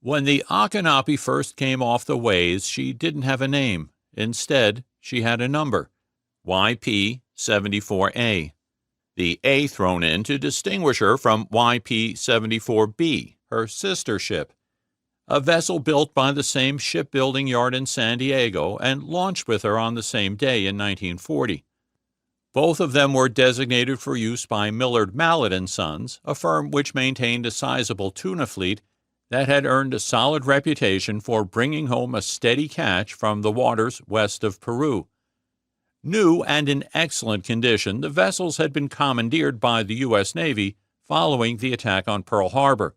When the Akhenape first came off the ways, she didn't have a name. Instead, she had a number, YP-74A. The A thrown in to distinguish her from YP-74B, her sister ship, a vessel built by the same shipbuilding yard in San Diego and launched with her on the same day in 1940. Both of them were designated for use by Millard Mallet & Sons, a firm which maintained a sizable tuna fleet that had earned a solid reputation for bringing home a steady catch from the waters west of Peru. New and in excellent condition, the vessels had been commandeered by the US Navy following the attack on Pearl Harbor.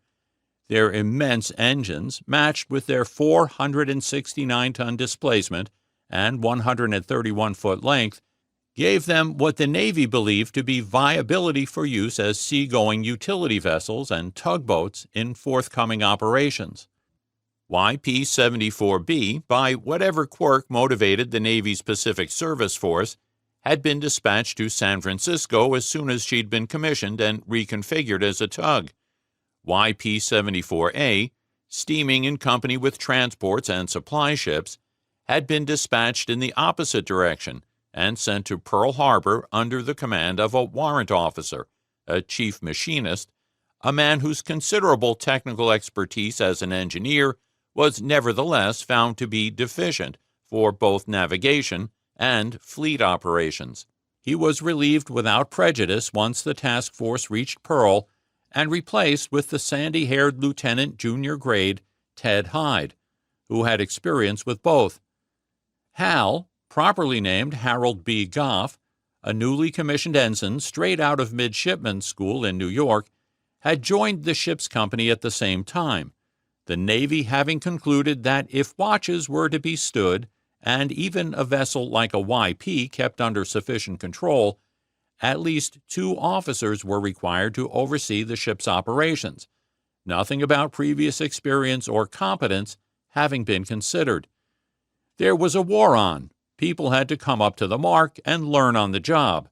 Their immense engines, matched with their 469-ton displacement and 131-foot length, gave them what the Navy believed to be viability for use as seagoing utility vessels and tugboats in forthcoming operations. YP-74B, by whatever quirk motivated the Navy's Pacific Service Force, had been dispatched to San Francisco as soon as she'd been commissioned and reconfigured as a tug. YP-74A, steaming in company with transports and supply ships, had been dispatched in the opposite direction and sent to Pearl Harbor under the command of a warrant officer, a chief machinist, a man whose considerable technical expertise as an engineer was nevertheless found to be deficient for both navigation and fleet operations. He was relieved without prejudice once the task force reached Pearl and replaced with the sandy-haired lieutenant junior grade Ted Hyde, who had experience with both. Hal, properly named Harold B. Goff, a newly commissioned ensign straight out of midshipmen's school in New York, had joined the ship's company at the same time, the Navy having concluded that if watches were to be stood, and even a vessel like a YP kept under sufficient control, at least 2 officers were required to oversee the ship's operations, nothing about previous experience or competence having been considered. There was a war on. People had to come up to the mark and learn on the job.